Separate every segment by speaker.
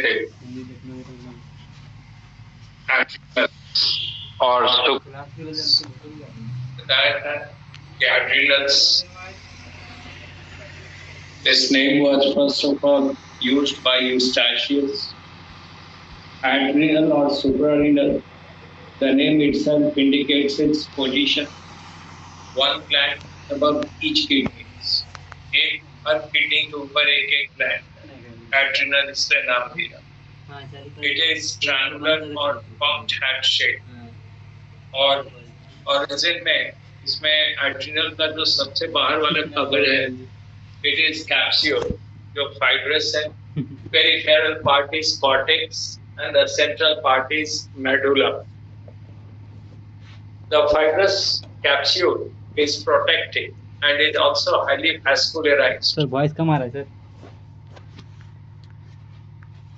Speaker 1: थे और बताया था कि adrenals. This name was first of all used by Eustachius. Adrenal or suprarenal, the name itself indicates its position. One gland above each kidney. एक हर kidney के ऊपर एक एक ग्लैंड एड्रिनल इससे नाम दिया. It is triangular or pumped head shape और origin में इसमें एड्रिनल का जो सबसे बाहर वाला कवर है it is capsule जो fibrous है. Peripheral part is cortex and the central part is medulla. The fibrous capsule is protective and is also highly vascularized.
Speaker 2: Sir voice कम आ रहा है सर.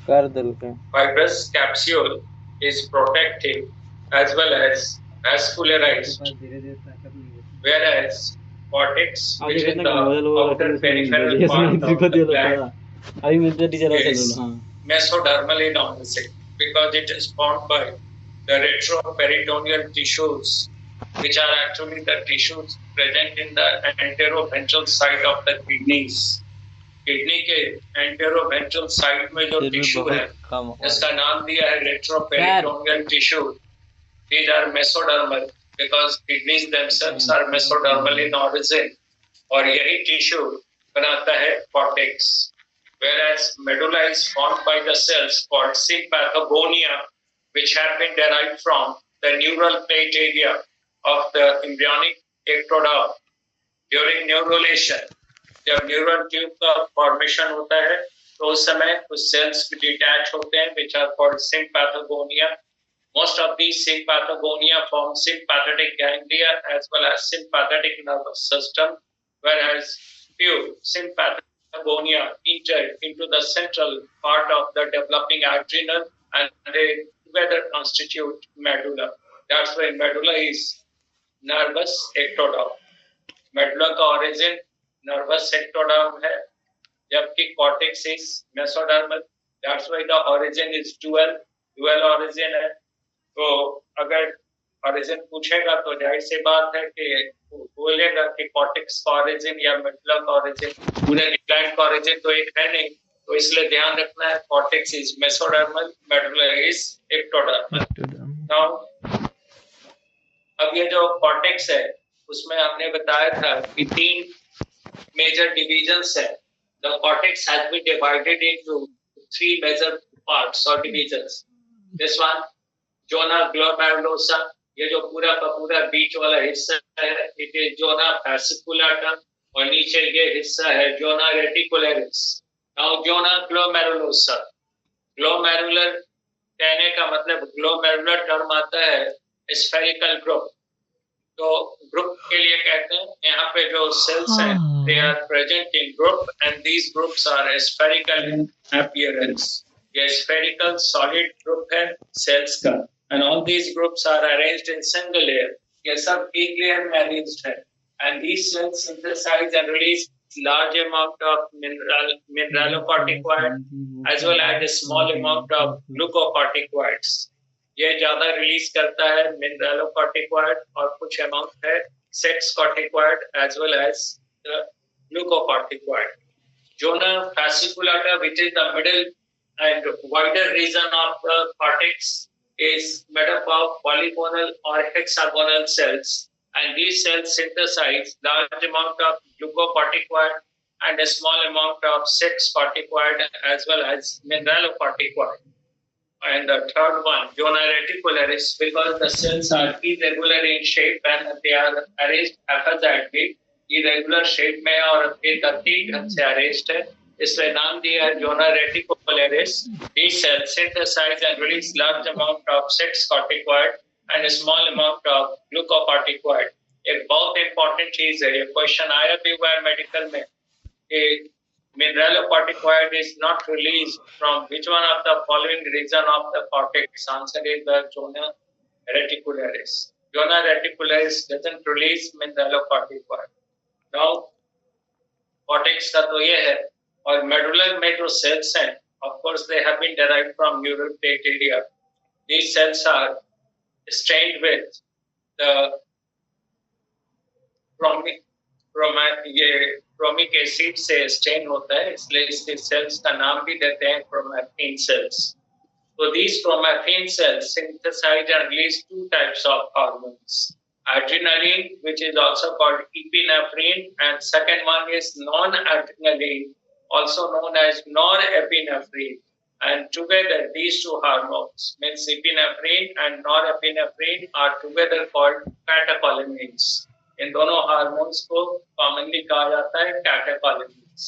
Speaker 2: कर दो रुपए.
Speaker 1: Fibrous capsule is protective as well as vascularized, whereas cortex, which is the outer peripheral part of the gland,
Speaker 2: अभी मुझे teacher
Speaker 1: is mesodermal in origin because it is formed by the retroperitoneal tissues, which are actually the tissues present in the anteroventral side of the kidneys. Kidney के एंटेरोवेंट्रल side में जो tissue है इसका नाम दिया है retroperitoneal tissue. These are mesodermal because kidneys themselves are mesodermal in origin और यही टिश्यू बनाता है cortex. Whereas medulla is formed by the cells called sympathogonia, which have been derived from the neural plate area of the embryonic ectoderm. During neurulation, जब neural tube का formation होता है तो उस समय कुछ सेल्स डिटैच होते हैं which are called sympathogonia. Most of these sympathogonia form sympathetic ganglia as well as sympathetic nervous system, whereas few sympathogonia enter into the central part of the developing adrenal and they together constitute medulla. That's why medulla is nervous ectoderm. Medulla का origin nervous ectoderm है, जबकि cortex is mesodermal. That's why the origin is dual origin है. तो अगर origin पूछेगा तो जाहिर सी बात है कि बोलेगा कि cortex का origin या medulla का origin, पूरे gland का origin तो एक है नहीं, तो इसलिए ध्यान रखना है cortex is mesodermal, medulla is ectodermal. Now अब ये जो cortex है उसमें हमने बताया था कि 3 major divisions है. The cortex has been divided into 3 major parts or divisions. This one, zona glomerulosa, ये जो पूरा का पूरा बीच वाला हिस्सा है, it is zona fasciculata और नीचे ये हिस्सा है zona reticularis. Now zona glomerulosa, glomerular कहने का मतलब glomerular term आता है spherical group. तो ग्रुप के लिए कहते हैं यहाँ पे जो सेल्स हैं they are present in group and these groups are spherical in appearance. ये spherical solid group है सेल्स का and all these groups are arranged in single layer. ये सब एक लेयर में arranged है and these cells synthesize and release large amount of mineralocorticoid as well as a small amount of glucocorticoids. ये ज्यादा release करता है मिनरलोकॉर्टिकॉइड और कुछ अमाउंट है sex corticoid as well as the glucocorticoid. Zona fasciculata, which is the middle and wider region of the cortex, is made up of polygonal or hexagonal cells and these cells synthesize large amount of glucocorticoid and a small amount of sex corticoid as well as mineralocorticoid. And the third one, zona reticularis, because the cells are irregular in shape and they are arranged haphazardly, irregular shape में और बेतरतीब ढंग से arranged है, इसलिए नाम दिया है zona reticularis. These cells synthesize and release large amount of sex corticoid and a small amount of glucocorticoid. एक बहुत important चीज है, ये क्वेश्चन आया भी हुआ है मेडिकल में कि mineralocorticoid is not released from which one of the following region of the cortex? Answer is the zona reticularis. Zona reticularis doesn't release mineralocorticoid. Now cortex का तो ये है और मेडुलर में जो सेल्स हैं of course they have been derived from neural plate area. These cells are stained with the chromic acid से stand होता है, इसलिए इसके सेल्स का नाम भी देते हैं chromatin cells. So these chromatin cells synthesize and release two types of hormones: adrenaline, which is also called epinephrine, and second one is non-adrenaline, also known as norepinephrine. And together these two hormones, means epinephrine and norepinephrine, are together called catecholamines. इन दोनों hormones को commonly कहा जाता है कैटेकोलिन्स.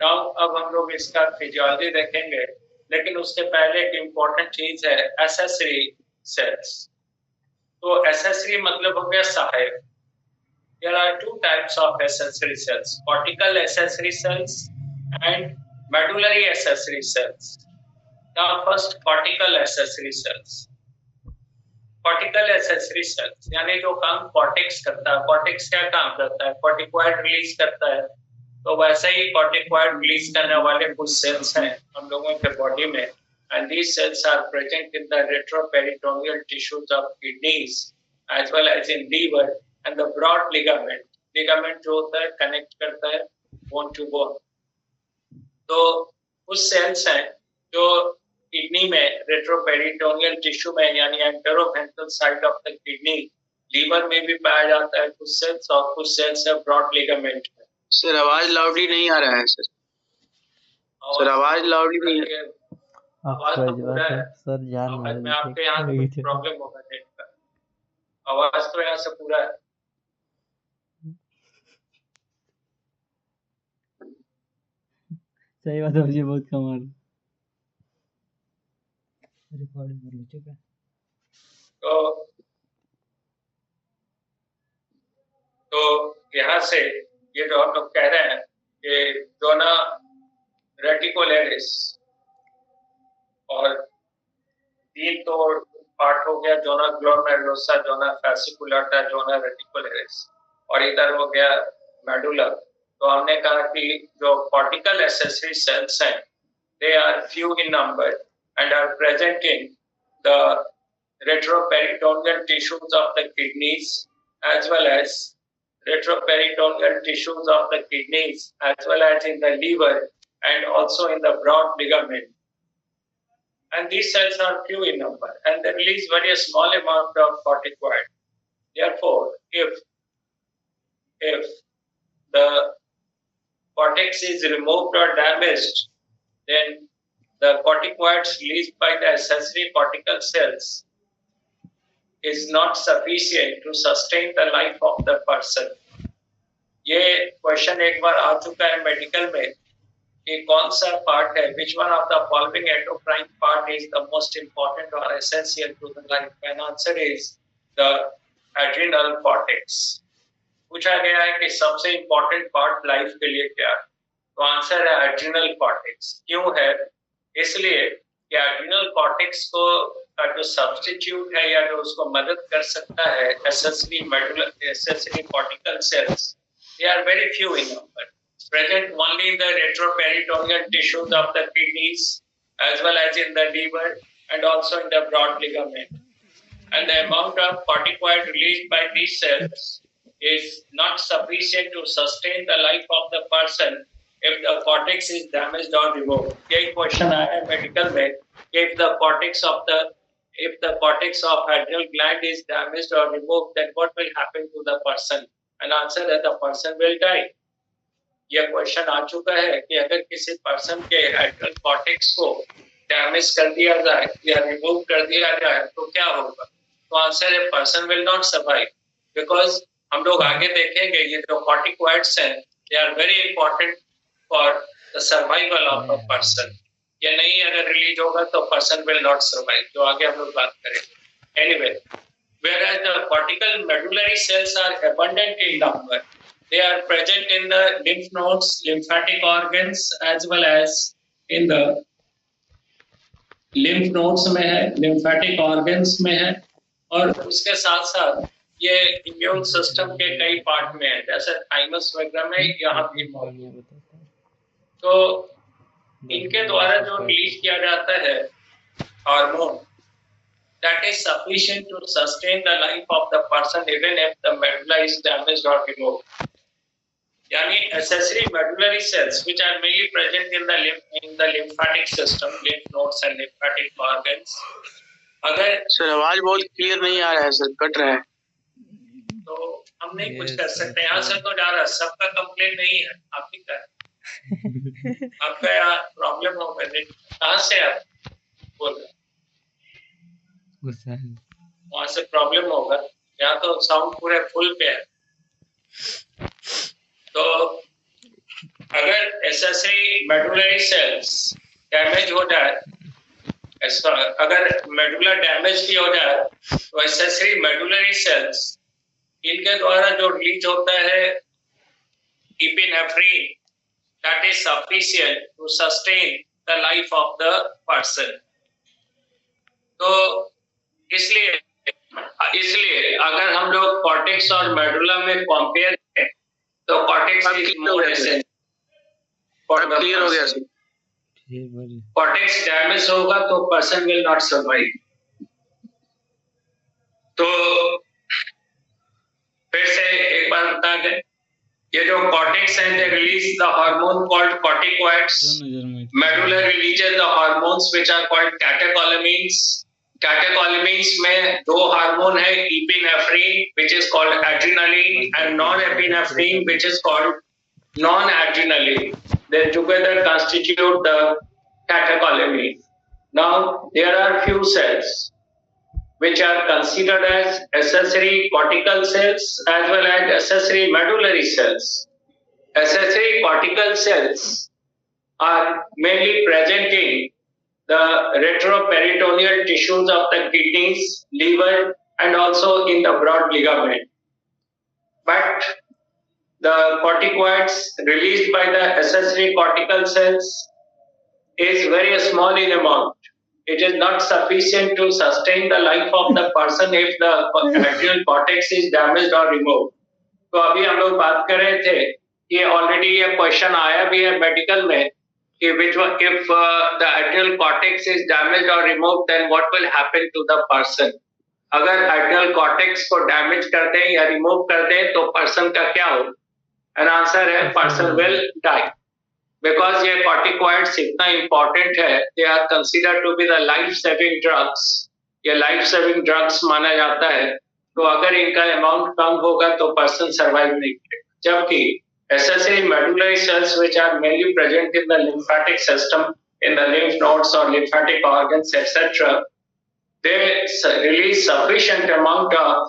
Speaker 1: Now अब हम लोग इसका physiology देखेंगे, लेकिन उसके पहले एक इम्पोर्टेंट चीज है एसेसरी सेल्स. तो एसेसरी मतलब हो गया सहायक. There are two types of accessory cells: cortical accessory cells and medullary accessory cells. Now first cortical accessory cells. Cortical accessory cells यानी जो काम कॉर्टेक्स करता है. कॉर्टेक्स क्या काम करता है? कॉर्टिकॉइड रिलीज करता है. तो वैसे ही कॉर्टिकॉइड रिलीज करने वाले कुछ सेल्स हैं हम लोगों के बॉडी में, and these cells are present in the retroperitoneal tissues of kidneys as well as in liver and the broad ligament. Ligament जो होता है कनेक्ट करता है बोन टू बोन. तो कुछ सेल्स हैं जो किडनी में रेट्रोपेरिटोनियल टिश्यू में यानी anteroventral side of the kidney, liver में भी पाया जाता है कुछ सेल्स, और कुछ सेल्स है ब्रॉड लिगामेंट में.
Speaker 3: सर आवाज लाउडली नहीं आ रहा है सर. सर आवाज लाउडली नहीं है.
Speaker 1: आवाज तो पूरा है
Speaker 2: सर. जान
Speaker 1: में आपके यहाँ तो कुछ प्रॉब्लम होगा नेट का. आवाज तो यहाँ से पूरा है.
Speaker 2: सही बात है, मुझे बहुत कम आ रहा. रिकॉर्डिंग कर लो, ठीक है.
Speaker 1: तो यहाँ से ये जो हम लोग कह रहे हैं कि जोना रेटिकुलरिस, और तीन तो पार्ट हो गया, जोना ग्लोमेरुलोसा, जोना फैसिकुलाटा, जोना रेटिकुलरिस, और इधर हो गया मेडुला. तो हमने कहा कि जो कॉर्टिकल एसेसरी सेल्स हैं, they are few in number and are present in the retroperitoneal tissues of the kidneys as well as retroperitoneal tissues of the kidneys as well as in the liver and also in the broad ligament. And these cells are few in number and they release very small amount of corticoid. Therefore, if the cortex is removed or damaged, then the corticoids released by the accessory cortical cells is not sufficient to sustain the life of the person. ये question एक बार आ चुका है medical में कि कौन सा part है, which one of the following endocrine part is the most important or essential to the life? And answer is the adrenal cortex. पूछा गया है कि सबसे इम्पोर्टेंट पार्ट लाइफ के लिए क्या है, तो आंसर है एड्रिनल कॉर्टेक्स. क्यों है? इसलिए कि एड्रिनल कॉर्टेक्स को का जो सब्स्टिट्यूट है या जो उसको मदद कर सकता है accessory medullar accessory cortical cells, they are very few in number, present only in the retroperitoneal tissues of the kidneys as well as in the liver and also in the broad ligament. And the amount of corticoid released by these cells is not sufficient to sustain the life of the person if the cortex is damaged or removed. यही question आया है medical में, if the cortex of adrenal gland is damaged or removed, then what will happen to the person? And answer है the person will die. यह question आ चुका है कि अगर किसी पर्सन के एड्रिनल कॉर्टेक्स को डैमेज कर दिया जाए या रिमूव कर दिया जाए तो क्या होगा? तो आंसर है person will not survive, because हम लोग आगे देखेंगे ये जो कॉर्टिकॉइड्स हैं they are very important for the survival of a person. ये नहीं अगर रिलीज होगा तो पर्सन विल नॉट सर्वाइव, जो आगे हम लोग बात करेंगे. Anyway, whereas the cortical medullary cells are abundant in number, they are present in the lymph nodes, lymphatic organs as well as in the lymph nodes में है, lymphatic organs में है, और उसके साथ साथ ये इम्यून सिस्टम के कई पार्ट में है, जैसे थाइमस वगैरह में यहाँ भी मौजूद है. तो इनके द्वारा जो रिलीज किया जाता है hormone, that is sufficient to sustain the life of the person even if the medulla is damaged or removed. Yani accessory medullary cells which are mainly present in the lymphatic system, lymph nodes and lymphatic organs. अगर
Speaker 3: sir आवाज बहुत clear नहीं आ रहा है sir, cut रहा है।
Speaker 1: तो हम नहीं कुछ कर सकते। यहाँ से तो जा रहा है, सबका कंप्लेंट नहीं है, आप ही का है। आपका यहाँ प्रॉब्लम हो गया, कहाँ से आप बोल रहे? वहां से प्रॉब्लम होगा, यहाँ तो साउंड पूरे फुल पे है। तो अगर एसेसरी मेडुलरी सेल्स डैमेज हो जाए, अगर मेडुला डैमेज भी हो जाए तो एसेसरी मेडुलरी सेल्स इनके द्वारा जो रिलीज होता है epinephrine, that is sufficient to sustain the life of the person. तो इसलिए अगर हम लोग कॉर्टेक्स और मेडुला में कंपेयर करें तो cortex is more essential.
Speaker 3: Clear हो गया सर।
Speaker 1: कॉर्टेक्स डैमेज होगा तो पर्सन विल नॉट सर्वाइव। तो फिर से एक बार बता दें, ये जो कॉर्टेक्स हैं they release the hormone called corticoids. Medulla releases the hormones which are called catecholamines. Catecholamines में दो हार्मोन है, epinephrine which is called adrenaline and non epinephrine which is called non adrenaline. They together constitute the catecholamine. Now there are few cells which are considered as accessory cortical cells as well as accessory medullary cells. Accessory cortical cells are mainly present in the retroperitoneal tissues of the kidneys, liver, and also in the broad ligament. But the corticoids released by the accessory cortical cells is very small in amount. It is not sufficient to sustain the life of the person if the adrenal cortex is damaged or removed. तो अभी हम लोग बात कर रहे थे कि already ये क्वेश्चन आया भी है मेडिकल में कि if the adrenal cortex is damaged or removed then what will happen to the person. अगर adrenal cortex को डैमेज कर दें या रिमूव कर दें तो पर्सन का क्या हो? And answer है person will die because ये corticoids इतना important है, they are considered to be the life saving drugs. ये life saving drugs माना जाता है, तो अगर इनका अमाउंट कम होगा तो पर्सन सर्वाइव नहीं करेगा। जबकि accessory medullary cells which are mainly present in the lymphatic system, in the lymph nodes or lymphatic organs etc., they release sufficient amount of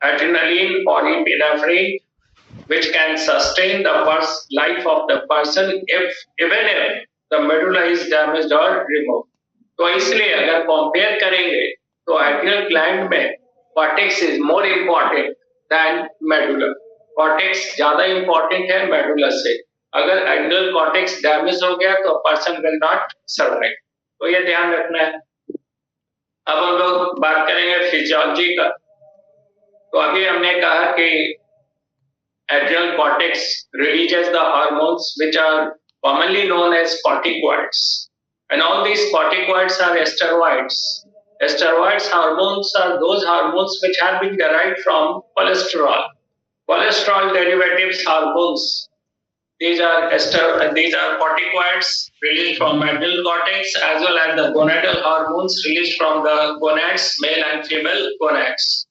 Speaker 1: adrenaline or epinephrine which can sustain the life of the person even if the medulla is damaged or removed. तो इसलिए अगर compare करेंगे तो adrenal gland में cortex is more important than medulla. Cortex ज्यादा important है medulla से। अगर adrenal cortex damage हो गया तो person will not survive. तो ये ध्यान रखना है। अब हम लोग बात करेंगे फिजियोलॉजी का। तो अभी हमने कहा कि adrenal cortex releases the hormones which are commonly known as corticoids, and all these corticoids are steroids. Steroids hormones are those hormones which have been derived from cholesterol. Cholesterol derivatives hormones. These are corticoids released from adrenal cortex as well as the gonadal hormones released from the gonads, male and female gonads.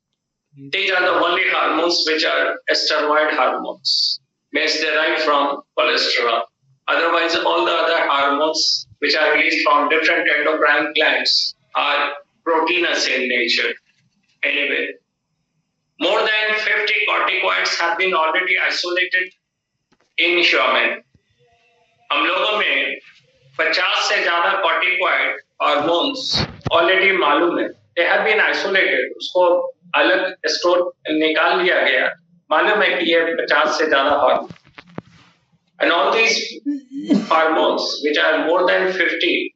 Speaker 1: These are the only hormones which are steroid hormones, means derived from cholesterol. Otherwise, all the other hormones which are released from different endocrine glands are proteinous in nature. Anyway, more than 50 corticoids have been already isolated in human. हम लोगों में 50 से ज्यादा corticoid hormones already मालूम है. They have been isolated. उसको अलग store निकाल लिया गया, मालूम है कि ये 50 से ज्यादा hormone. And all these hormones which are more than 50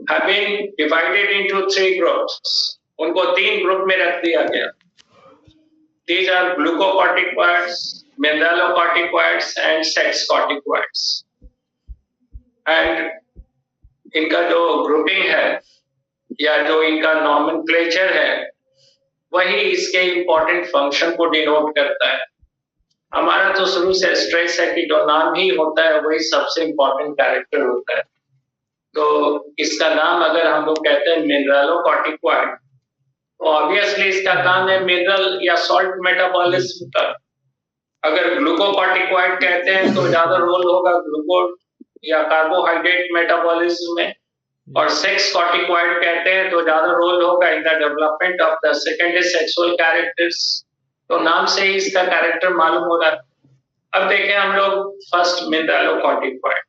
Speaker 1: have been divided into 3 groups. उनको 3 ग्रुप में रख दिया गया। These are glucocorticoids, mineralocorticoids and sex corticoids. And इनका जो ग्रुपिंग है या जो इनका नॉमेनक्लेचर है वही इसके इम्पोर्टेंट फंक्शन को डिनोट करता है। हमारा तो शुरू से स्ट्रेस है कि जो नाम ही होता है वही सबसे इम्पोर्टेंट कैरेक्टर होता है। तो इसका नाम अगर हम लोग कहते हैं मिनरलोकॉर्टिकॉइड, तो ऑब्वियसली इसका काम है मिनरल या सॉल्ट मेटाबॉलिज्म का। अगर ग्लूकोकॉर्टिकॉइड कहते हैं तो ज्यादा रोल होगा ग्लूकोज या कार्बोहाइड्रेट मेटाबॉलिज्म में, और सेक्स कॉर्टिकॉइड कहते हैं तो ज्यादा रोल होगा इन the development of the secondary sexual characters. तो नाम से ही इसका कैरेक्टर मालूम हो रहा है। अब देखें हम लोग first mineralocorticoid.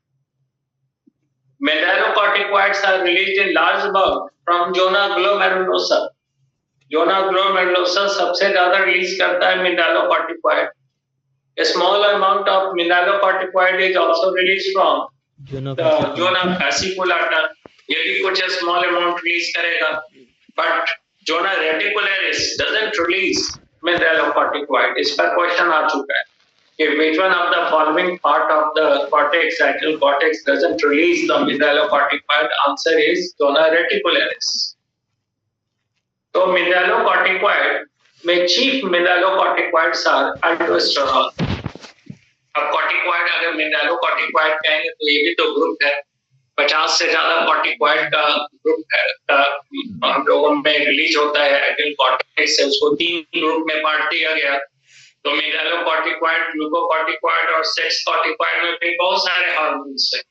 Speaker 1: Mineralocorticoids are released in large bulk from zona glomerulosa. Zona glomerulosa सबसे ज्यादा रिलीज करता है mineralocorticoid. A small amount of mineralocorticoid is also released from the zona fasciculata. ये भी कुछ small amount रिलीज करेगा, but zona reticularis doesn't release mineralocorticoid. इस पर क्वेश्चन आ चुका है कि which one of the following part of the cortex, axial cortex, doesn't release the mineralocorticoid? Answer is zona reticularis. तो mineralocorticoid में chief mineralocorticoids are aldosterone. अब corticoid अगर mineralocorticoid कहेंगे तो ये भी तो ग्रुप है, 50 से ज्यादा corticoid का ग्रुप है हम लोगों में रिलीज होता है axial cortex से, उसको 3 ग्रुप में बांट दिया गया। तो मिनरलोकॉर्टिकॉइड, ग्लूकोकॉर्टिकॉइड और सेक्स कॉर्टिकॉइड में भी बहुत सारे हार्मोन्स हैं,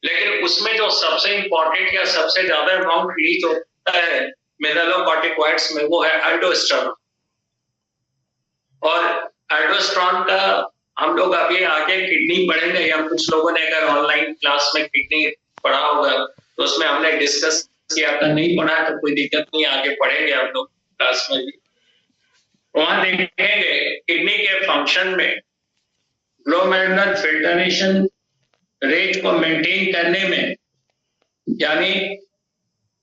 Speaker 1: लेकिन उसमें जो सबसे इंपॉर्टेंट या सबसे ज्यादा अमाउंट रिलीज होता है मिनरलोकॉर्टिकॉइड्स में वो है अल्डोस्टेरोन। और अल्डोस्टेरोन का हम लोग अभी आगे किडनी पढ़ेंगे, या कुछ लोगों ने अगर ऑनलाइन क्लास में किडनी पढ़ा होगा तो उसमें हमने डिस्कस किया था, नहीं पढ़ा तो कोई दिक्कत नहीं, आगे पढ़ेंगे हम लोग क्लास में भी। वहां देखेंगे किडनी के फंक्शन में ग्लोमेरुलर फिल्ट्रेशन रेट को मेंटेन करने में, यानी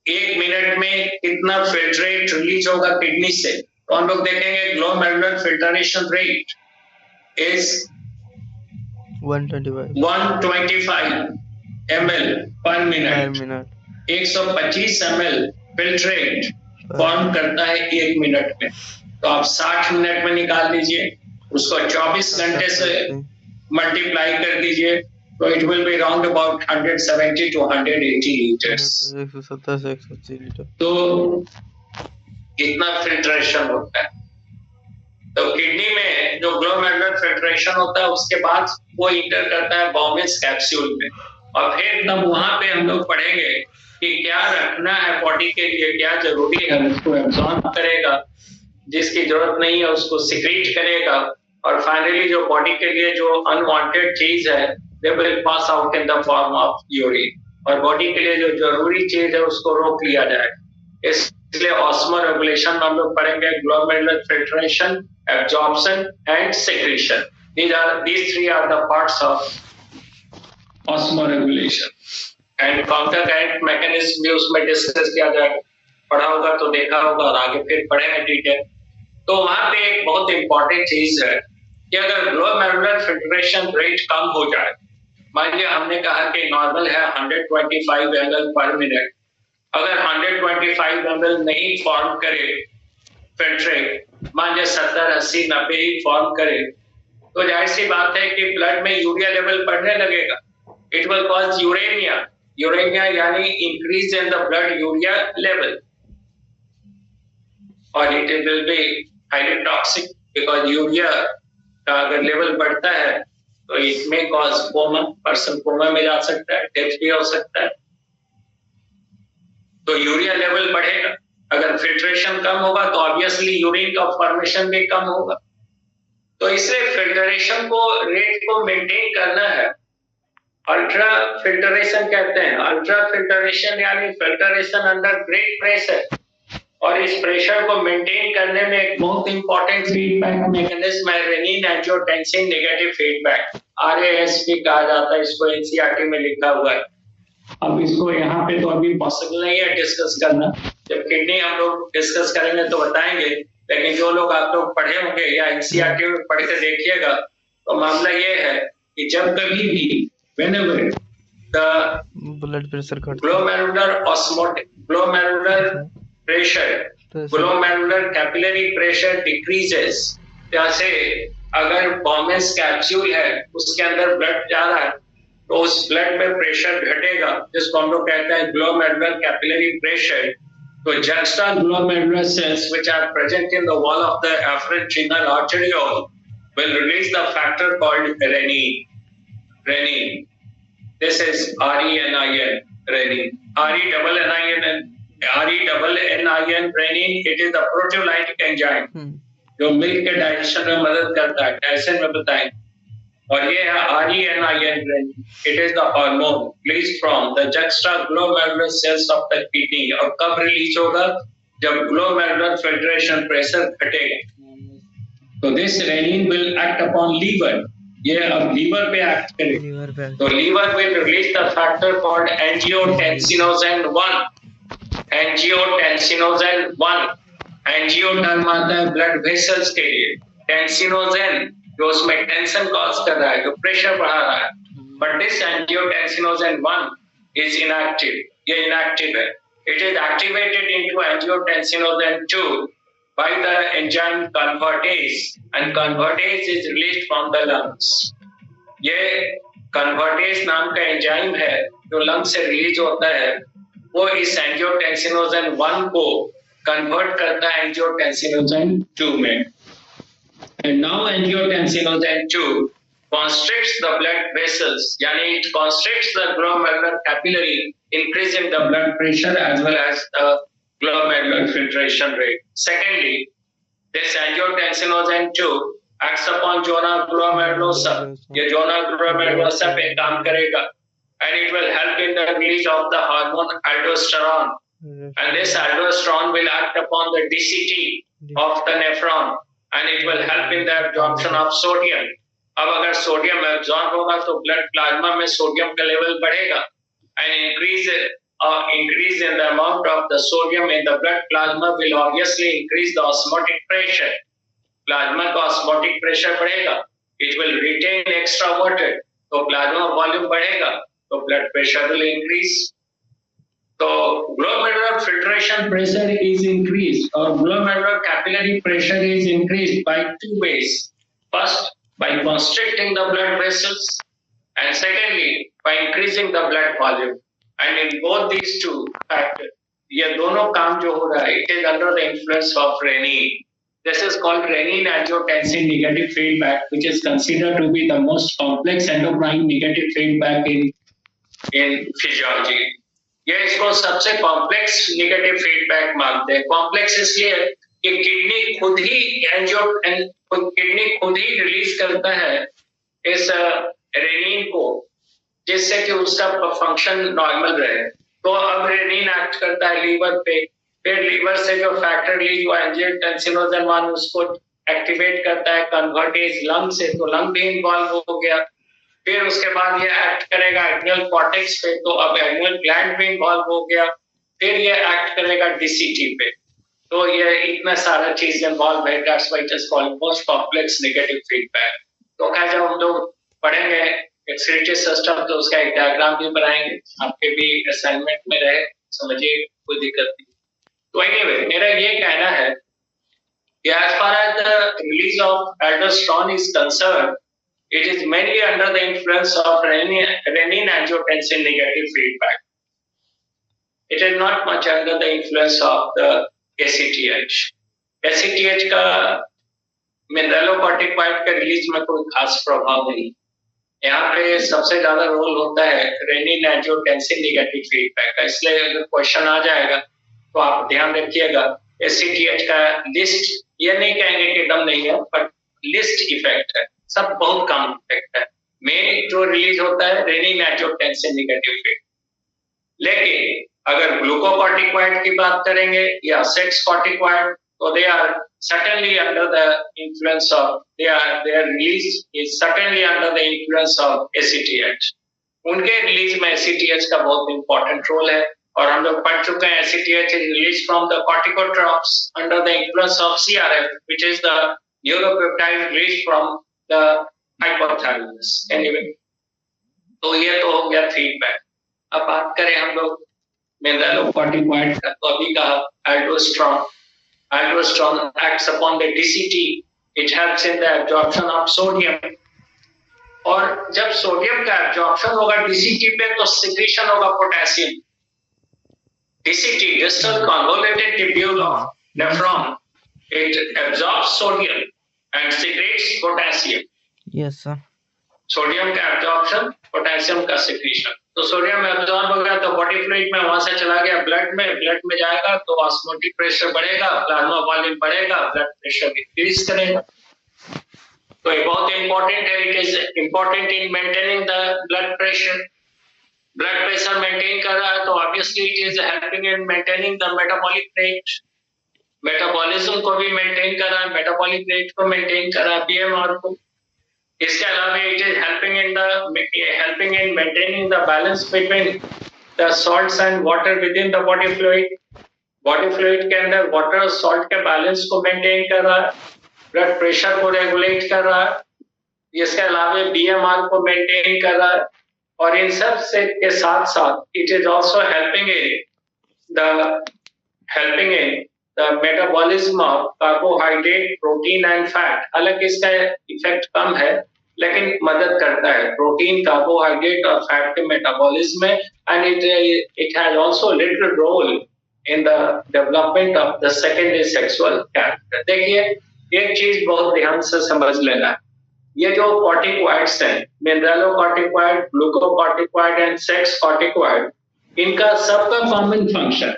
Speaker 1: 1 मिनट में कितना फिल्ट्रेट रिलीज होगा किडनी से, तो हम लोग देखेंगे glomerular filtration rate is 125 ml पर मिनट। 125 ml फिल्ट्रेट फॉर्म करता है 1 मिनट में। तो आप 60 मिनट में निकाल लीजिए, उसको 24 घंटे से मल्टीप्लाई कर दीजिए, तो it will be round about 170 to 180 litres.
Speaker 3: 170 से 180 लीटर।
Speaker 1: तो इतना फिल्ट्रेशन होता है। तो किडनी में जो ग्लोमेरुलर फिल्ट्रेशन होता है उसके बाद वो इंटर करता है बॉम्बिस कैप्सूल में, और फिर तब वहां पे हम लोग पढ़ेंगे कि क्या रखना है बॉडी के लिए, क्या जरूरी है, उसको एब्जॉर्ब करेगा, जिसकी जरूरत नहीं है उसको सिक्रीट करेगा, और फाइनली जो बॉडी के लिए जो अनवांटेड चीज है they will pass out in the form of urine, और बॉडी के लिए जो जरूरी चीज है उसको रोक लिया जाएगा। इसलिए ऑस्मोरेगुलेशन में हम लोग पढ़ेंगे glomerular filtration, absorption and secretion. These three are the parts of osmoregulation. And counter current mechanism भी उसमें डिस्कस किया जाएगा, पढ़ा होगा तो देखा होगा, और आगे फिर पढ़ेंगे, ठीक है। तो वहां पे एक बहुत इंपॉर्टेंट चीज है कि अगर ग्लोमेरुलर फिल्ट्रेशन रेट कम हो जाए, मान लिया हमने कहा कि नॉर्मल है 125 ml पर मिनट, अगर 125 ml नहीं फॉर्म करे फिल्ट्रेट, मान लिया 70, 80, 90 ही फॉर्म करे, तो जाहिर सी बात है कि ब्लड में यूरिया लेवल बढ़ने लगेगा। It will cause uremia, uremia यानी increase in the blood urea level, और it will be highly toxic because urea का अगर लेवल बढ़ता है तो it may cause coma, person coma में जा सकता है, डेथ भी हो सकता है। तो यूरिया लेवल बढ़ेगा, अगर फिल्ट्रेशन कम होगा तो ऑब्वियसली यूरिन का फॉर्मेशन भी कम होगा। तो इसलिए फिल्ट्रेशन को रेट को मेंटेन करना है। अल्ट्रा फिल्ट्रेशन कहते हैं, अल्ट्रा फिल्ट्रेशन यानी फिल्ट्रेशन अंडर ग्रेट प्रेशर, और इस प्रेशर को मेंटेन करने में एक बहुत इंपॉर्टेंट फीडबैक मैकेनिज्म है renin angiotensin negative feedback, RASP कहा जाता है इसको, एनसीईआरटी में लिखा हुआ है। अब इसको यहाँ पे तो अभी पॉसिबल नहीं है डिस्कस करना, जब किडनी हम लोग डिस्कस करेंगे तो बताएंगे, लेकिन जो लोग आप लोग पढ़े होंगे या एनसीईआरटी में पढ़ के देखिएगा, तो मामला ये है कि जब कभी भी whenever the
Speaker 2: ब्लड प्रेशर घटता
Speaker 1: glomerular pressure,
Speaker 2: है
Speaker 1: glomerular capillary pressure decreases. जैसे अगर बॉमेस कैप्सूल है उसके अंदर ब्लड जा रहा है तो उस ब्लड में प्रेशर घटेगा जिसको हम लोग कहते हैं glomerular capillary pressure. So juxtaglomerular cells which are present in the wall of the afferent renal arteriole will release the factor called renin. Renin. This is renin. Renin. Renin. Renin. It is the proteolytic enzyme जो milk के digestion में मदद करता है. Digestion में बताएं. और ये है renin. It is the hormone released from the juxtaglomerular cells of the kidney. और कब रिलीज होगा? जब glomerular filtration pressure घटेगा. तो this renin will act upon liver. ये अब लीवर पे एक्ट करेगा. तो liver will release the factor called angiotensinogen 1. Angiotensinogen 1. Angio term आता है ब्लड वेसल्स के लिए. टेंसिनोजेन जो उसमें टेंशन कॉज कर रहा है, जो प्रेशर बढ़ा रहा है. But this angiotensinogen 1 is inactive. ये इनएक्टिव है. It is activated into angiotensinogen 2 by the enzyme convertase and convertase is released from the lungs. ये convertase नाम का एंजाइम है जो लंग से रिलीज होता है. वो इस एंजियोटेंसिनोजेन 1 को कन्वर्ट करता है एंजियोटेंसिनोजेन 2 में. And now angiotensin 2 constricts the blood vessels, yani it constricts the glomerular capillary, increasing the blood pressure as well as the glomerular filtration rate. Secondly, this angiotensin 2 acts upon zona glomerulosa. ये zona glomerulosa पे काम करेगा and it will help in the release of the hormone aldosterone. And this aldosterone will act upon the DCT of the nephron and it will help in the absorption of sodium. अब अगर sodium absorb होगा तो blood plasma में sodium का level बढ़ेगा and increase in the amount of the sodium in the blood plasma will obviously increase the osmotic pressure. Plasma का osmotic pressure बढ़ेगा. It will retain extra water. तो plasma volume बढ़ेगा तो blood pressure will increase. So glomerular filtration pressure is increased or glomerular capillary pressure is increased by two ways. First, by constricting the blood vessels and secondly, by increasing the blood volume. And in both these two factors, ये दोनों काम जो हो रहा है, it is under the influence of renin. This is called renin-angiotensin negative feedback, which is considered to be the most complex endocrine negative feedback in physiology. ये इसको सबसे कॉम्प्लेक्स निगेटिव फीडबैक मानते हैं. कॉम्प्लेक्स इसलिए कि किडनी खुद ही release करता है इस रेनिन को जिससे कि उसका फंक्शन नॉर्मल रहे. तो अब रेनिन एक्ट करता है लीवर पे. फिर लीवर से जो फैक्टर रिलीज हुआ एंजियोटेंसिनोजेन 1 उसको एक्टिवेट करता है कन्वर्टेज लंग से, तो लंग भी इन्वॉल्व हो गया. फिर उसके बाद ये एक्ट करेगा एड्रिनल कॉर्टेक्स पे, तो अब एड्रिनल ग्लैंड भी इन्वॉल्व हो गया. फिर ये एक्ट करेगा डीसीटी पे. तो ये इतना सारा चीज इन्वॉल्व है. That's why it is called most complex negative feedback. तो क्या जब हम लोग पढ़ेंगे एक्सक्रीटरी सिस्टम तो उसका एक डायग्राम भी बनाएंगे, आपके भी असाइनमेंट में रहे, समझिए, कोई दिक्कत नहीं. तो एनीवे मेरा ये कहना है कि as far as the release of aldosterone is concerned, it is mainly under the influence of renin-angiotensin negative feedback. It is not much under the influence of the ACTH. ACTH का mineralocorticoid के release में कोई खास प्रभाव नहीं. यहाँ पे सबसे ज्यादा रोल होता है renin-angiotensin negative feedback का. इसलिए अगर क्वेश्चन आ जाएगा तो आप ध्यान रखिएगा ACTH का लिस्ट, ये नहीं कहेंगे कि दम नहीं है, बट लिस्ट इफेक्ट है, सब बहुत कम इफेक्ट है. मेन जो रिलीज होता है renin-angiotensin negative feedback. लेकिन अगर ग्लूकोकॉर्टिकॉइड की बात करेंगे या सेक्स कॉर्टिकॉइड तो they are certainly under the influence of their release is certainly under the influence of ACTH. उनके रिलीज में ACTH का बहुत इंपॉर्टेंट रोल है और हम लोग पढ़ चुके हैं. ACTH is released from the corticotropes under the influence of CRF, which is the neuropeptide released from the hypothalamus. Anyway, तो ये तो हो गया फीडबैक। अब बात करें हम लोग मिनरलोकॉर्टिकॉइड का, तो अभी कहा aldosterone. Aldosterone acts upon the DCT. It helps in the absorption of sodium. और जब सोडियम का एब्जॉर्प्शन होगा डीसीटी पे तो सिक्रीशन होगा potassium. DCT distal convoluted tubule of nephron, it absorbs sodium and secretes potassium.
Speaker 4: Yes sir.
Speaker 1: Sodium का absorption, potassium का secretion. तो सोडियम एब्जॉर्ब हो गया तो बॉडी फ्लूइड में, वहां से चला गया ब्लड में जाएगा तो ऑस्मोटिक प्रेशर बढ़ेगा, प्लाज्मा वॉल्यूम बढ़ेगा, ब्लड प्रेशर इंक्रीज करेगा। तो ये बहुत इंपॉर्टेंट है। It is important in maintaining the blood pressure. Blood pressure maintain कर रहा है तो obviously it is helping in maintaining the metabolic rate. Metabolism को भी मेंटेन कर रहा है, मेटाबॉलिक रेट को मेंटेन कर रहा है, बीएमआर को। इसके अलावा it is helping in maintaining the balance between the salts and water with in the body fluid. Body fluid के अंदर वाटर और सॉल्ट के बैलेंस को मेंटेन कर रहा है, ब्लड प्रेशर को रेगुलेट कर रहा है। इसके अलावा बीएमआर को मेंटेन कर रहा है। और इन सब से के साथ साथ it is also helping in the metabolism of carbohydrate, protein and fat. हालांकि इसका इफेक्ट कम है लेकिन मदद करता है प्रोटीन, कार्बोहाइड्रेट और फैट के मेटाबॉलिज्म में। And it has also little role in the development of the secondary sexual character. देखिए एक चीज बहुत ध्यान से समझ लेना है, ये जो कॉर्टिकॉइड्स हैं, mineralocorticoid, glucocorticoid and sex corticoid, इनका सबका कॉमन फंक्शन,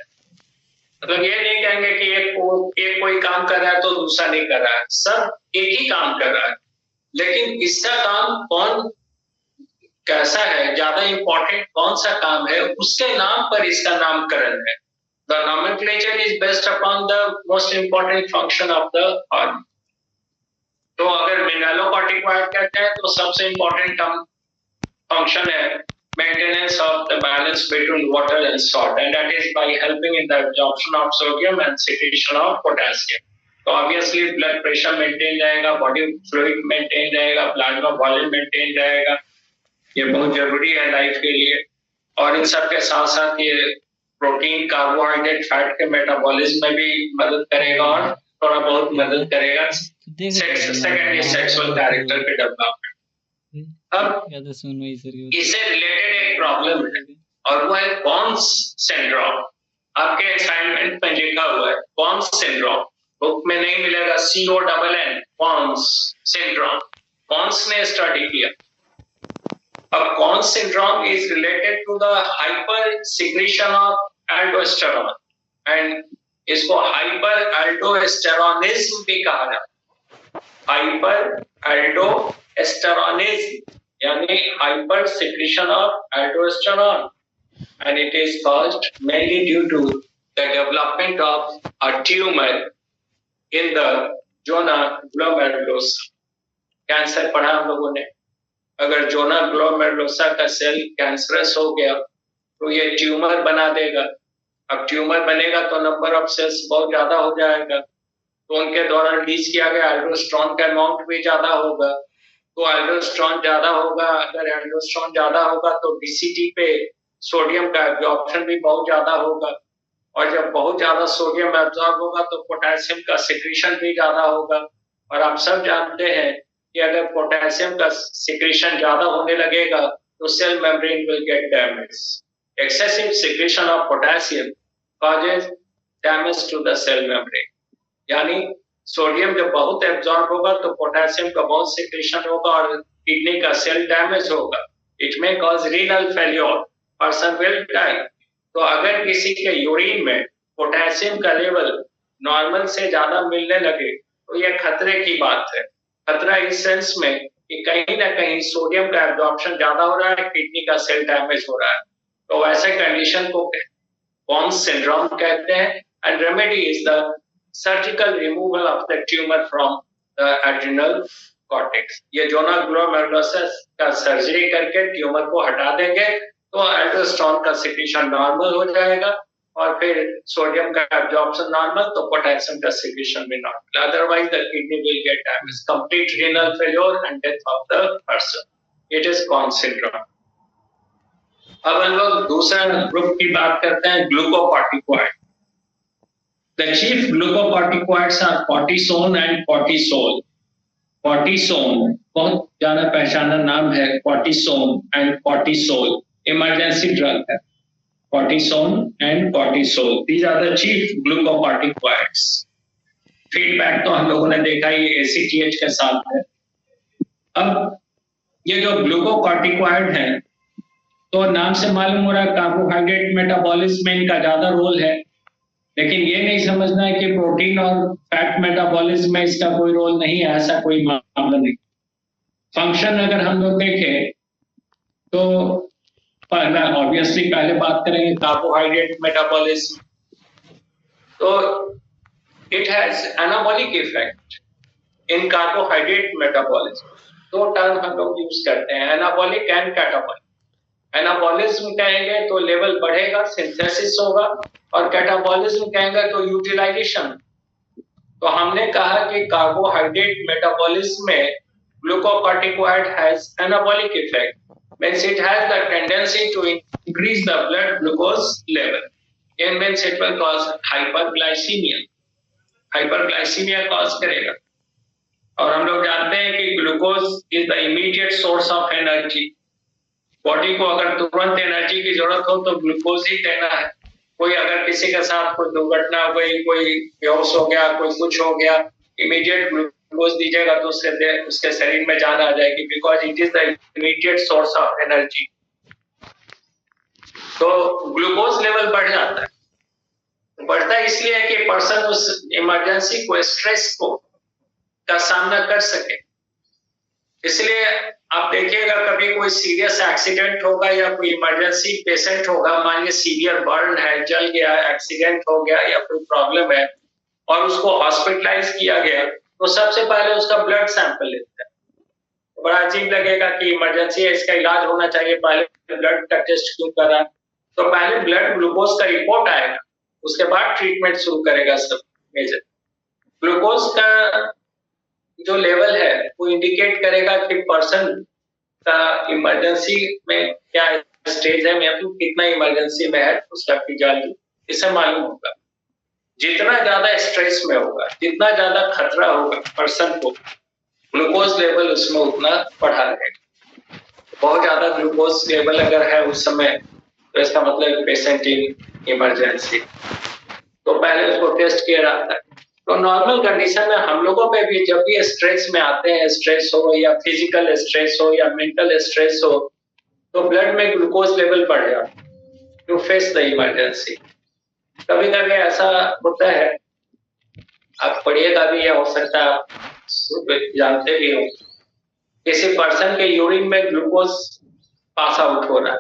Speaker 1: मतलब ये नहीं कहेंगे कि एक कोई काम कर रहा है तो दूसरा नहीं कर रहा है, सब एक ही काम कर रहा है। लेकिन इसका काम कौन कैसा है, ज्यादा इंपॉर्टेंट कौन सा काम है, उसके नाम पर इसका नामकरण है। The nomenclature is based upon the most important function of the organ. तो अगर मिनरलोकॉर्टिकॉइड कहते हैं तो सबसे इंपॉर्टेंट फंक्शन है maintenance of the balance between water and salt, and that is by helping in the absorption of sodium and secretion of potassium. तो obviously blood pressure maintain रहेगा, body fluid maintain रहेगा, plasma volume maintain रहेगा। ये बहुत जरूरी है life के लिए। और इन सब के साथ साथ ये प्रोटीन, कार्बोहाइड्रेट, फैट के मेटाबॉलिज्म में भी मदद करेगा और थोड़ा बहुत मदद करेगा सेकेंडरी सेक्सुअल कैरेक्टर के डेवलपमेंट। अब इससे रिलेटेड एक प्रॉब्लम है और वो है पॉन्स सिंड्रोम। आपके असाइनमेंट में लिखा हुआ है पॉन्स सिंड्रोम, बुक में नहीं मिलेगा, CONN, पॉन्स सिंड्रोम। पॉन्स ने स्टडी किया। अब Pons syndrome is related to the hyper secretion of aldosterone and इसको हाइपर एल्डोस्टेरोनिज्म भी कहा जाता है। हाइपर एल्डोस्टेरोनिज्म यानी hyper secretion of aldosterone, and it is caused mainly due to the development of a tumour in the zona glomerulosa. Cancer पढ़ा हम लोगों ने, अगर जोना ग्लोमेरुलोसा का सेल कैंसरस हो गया तो ये ट्यूमर बना देगा। अब ट्यूमर बनेगा तो नंबर ऑफ सेल्स बहुत ज्यादा हो जाएगा, तो उनके द्वारा रिलीज किया गया एल्डोस्टेरोन का अमाउंट भी ज्यादा होगा। तो एल्डोस्टेरोन ज्यादा होगा, अगर एल्डोस्टेरोन ज्यादा होगा तो डीसीटी पे सोडियम का एब्जॉर्प्शन भी बहुत ज्यादा होगा, और जब बहुत ज्यादा सोडियम एब्जॉर्ब होगा तो पोटेशियम का सिक्रीशन भी ज्यादा होगा। और आप सब जानते हैं कि अगर पोटेशियम का सिक्रीशन ज्यादा होने लगेगा तो cell membrane will get damage. Excessive secretion of potassium causes damage to the cell membrane. यानी सोडियम जब बहुत एब्जॉर्ब होगा तो पोटेशियम का बहुत सिक्रेशन होगा और किडनी का सेल डैमेज होगा। It may cause renal failure, person will die. तो अगर किसी के यूरिन में पोटेशियम का लेवल नॉर्मल से ज्यादा मिलने लगे तो यह खतरे की बात है। खतरा इस सेंस में कि कहीं ना कहीं सोडियम का एब्जॉर्प्शन ज्यादा हो रहा है, किडनी का सेल डैमेज हो रहा है। तो ऐसे कंडीशन को पॉन्स सिंड्रोम कहते हैं। And remedy is the surgical removal of the tumour from the adrenal cortex. ये जोना ग्लोमेरुलोसा का सर्जरी करके ट्यूमर को हटा देंगे तो एल्डोस्टेरोन का सिक्रीशन नॉर्मल हो जाएगा और फिर सोडियम का एब्जॉर्प्शन नॉर्मल, तो पोटेशियम का सिक्रीशन भी normal. Otherwise the kidney will get damage, complete renal failure and death of the person. It is Pons syndrome. अब हम लोग दूसरा ग्रुप की बात करते हैं, glucocorticoid. The chief glucocorticoids are cortisone and cortisol. Cortisone बहुत जाना पहचाना नाम है, cortisone and cortisol emergency drug है। cortisone and cortisol, these are the chief glucocorticoids। Feedback तो हम लोगों ने देखा ही ACTH के साथ है। अब ये जो ग्लूकोकॉर्टिकॉइड है, तो नाम से मालूम हो रहा है कार्बोहाइड्रेट मेटाबॉलिज्म में इनका ज्यादा रोल है, लेकिन ये नहीं समझना है कि प्रोटीन और फैट मेटाबॉलिज्म में इसका कोई रोल नहीं है, ऐसा कोई मामला नहीं। फंक्शन अगर हम लोग देखें तो ऑब्वियसली पहले बात करेंगे कार्बोहाइड्रेट मेटाबॉलिज्म। तो it has anabolic effect in carbohydrate metabolism. दो टर्म हम लोग यूज करते हैं, एनाबॉलिक एंड कैटाबॉलिक। एनाबॉलिज्म कहेंगे तो लेवल बढ़ेगा, सिंथेसिस होगा, और कैटाबॉलिज्म कहेंगे तो यूटिलाइजेशन। तो हमने कहा कि कार्बोहाइड्रेट मेटाबॉलिज्म में glucocorticoid has anabolic effect, means it has the tendency to increase the blood glucose level, and means it will cause hyperglycemia। hyperglycemia cause करेगा। और हम लोग जानते हैं कि glucose is the immediate source of energy. Body को अगर तुरंत एनर्जी की जरूरत हो तो ग्लूकोज ही देना है। कोई अगर किसी के साथ कोई दुर्घटना हो गई, कोई बेहोश हो गया, कोई कुछ हो गया, इमीडिएट ग्लूकोज दीजिएगा तो उसके शरीर में जान आ जाएगी, because it is the immediate source of energy. तो ग्लूकोज लेवल बढ़ जाता है। बढ़ता इसलिए है कि पर्सन उस इमरजेंसी को, स्ट्रेस को का सामना कर सके। इसलिए आप देखिएगा कभी कोई सीरियस एक्सीडेंट होगा या कोई इमरजेंसी पेशेंट होगा, मान लीजिए सीवियर बर्न है, जल गया, एक्सीडेंट हो गया या कोई प्रॉब्लम है और उसको हॉस्पिटलाइज किया गया, तो सबसे पहले उसका ब्लड सैंपल लेते हैं। तो बड़ा अजीब लगेगा कि इमरजेंसी है, इसका इलाज होना चाहिए, पहले ब्लड का टेस्ट क्यों करा? तो पहले ब्लड ग्लूकोज का रिपोर्ट आएगा, उसके बाद ट्रीटमेंट शुरू करेगा सब मेजर। ग्लूकोज का जो लेवल है वो इंडिकेट करेगा कि पर्सन का इमरजेंसी में क्या स्टेज है, या फिर कितना इमरजेंसी में है उसका फिजियोलॉजी, इससे मालूम होगा। जितना ज्यादा स्ट्रेस में होगा, जितना ज्यादा खतरा होगा पर्सन को, ग्लूकोज लेवल उसमें उतना बढ़ा रहेगा। बहुत ज्यादा ग्लूकोज लेवल अगर है उस समय, तो इसका मतलब पेशेंट इन इमरजेंसी, तो पहले उसको टेस्ट किया जाता है। तो नॉर्मल कंडीशन में हम लोगों पे भी जब भी स्ट्रेस में आते हैं, स्ट्रेस हो या फिजिकल स्ट्रेस हो या मेंटल स्ट्रेस हो, तो ब्लड में ग्लूकोज लेवल बढ़ जाता है टू फेस द इमरजेंसी। कभी कभी ऐसा होता है, आप पढ़िएगा भी, या हो सकता है आप जानते भी हो, किसी पर्सन के यूरिन में ग्लूकोज पास आउट हो रहा है।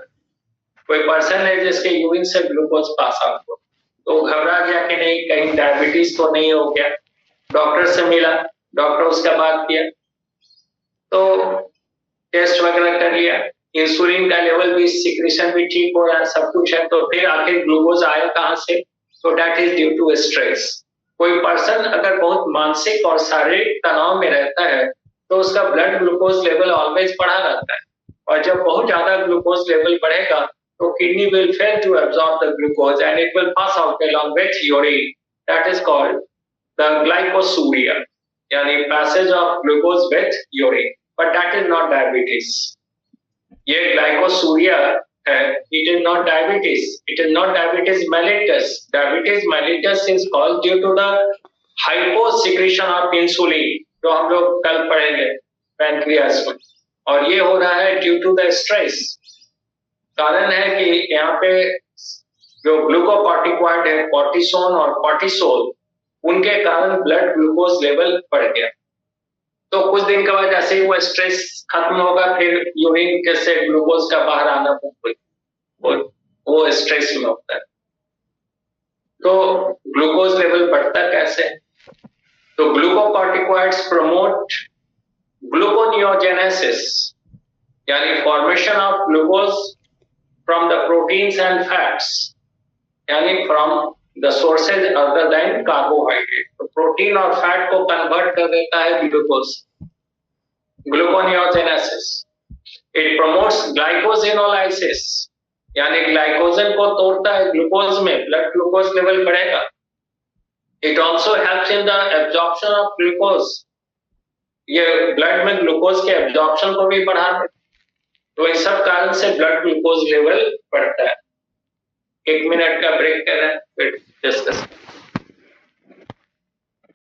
Speaker 1: कोई पर्सन है जिसके यूरिन से ग्लूकोज पास आउट हो, तो घबरा गया कि नहीं कहीं डायबिटीज तो नहीं हो गया। डॉक्टर से मिला, डॉक्टर उसका बात किया, तो टेस्ट वगैरह कर लिया, इंसुलिन का लेवल भी, सिक्रेशन भी ठीक हो रहा है, सब कुछ है, तो फिर आखिर ग्लूकोज आया कहाँ से? तो that is due to stress. कोई पर्सन अगर बहुत मानसिक और शारीरिक तनाव में रहता है तो उसका ब्लड ग्लूकोज लेवल ऑलवेज बढ़ा रहता है, और जब बहुत ज्यादा ग्लूकोज लेवल बढ़ेगा तो kidney will fail to absorb the glucose and it will pass out along with urine. That is called the glycosuria, यानी passage of glucose with urine, but that is not diabetes. ये glycosuria है, it is not diabetes. It is not diabetes mellitus. Diabetes mellitus is caused due to the hyposecretion of insulin, जो हम लोग कल पढ़ेंगे pancreas में, और ये हो रहा है ड्यू टू द स्ट्रेस। कारण है कि यहाँ पे जो ग्लूकोकॉर्टिकॉइड है, कॉर्टिसोन और कॉर्टिसोल, उनके कारण ब्लड ग्लूकोज लेवल बढ़ गया। तो कुछ दिन के बाद जैसे ही वो स्ट्रेस खत्म होगा, फिर यूरिन के से ग्लूकोज का बाहर आना वो स्ट्रेस में होता है। तो ग्लूकोज लेवल बढ़ता कैसे? तो ग्लूकोकॉर्टिकॉइड्स प्रमोट ग्लूकोनियोजेनेसिस, यानी formation of glucose from the proteins and fats, यानी from the sources other than carbohydrate. तो प्रोटीन और फैट को कन्वर्ट कर देता है glucose, gluconeogenesis. It promotes glycogenolysis, यानी ग्लाइकोजन को तोड़ता है ग्लूकोज में, ब्लड ग्लूकोज लेवल बढ़ेगा। It also helps in the absorption of glucose, ये ब्लड में ग्लूकोज के एब्जॉर्प्शन को भी बढ़ा देता है। तो इस सब कारण से ब्लड ग्लूकोज लेवल बढ़ता है। 1 मिनट का ब्रेक कर रहे हैं, फिर डिस्कस।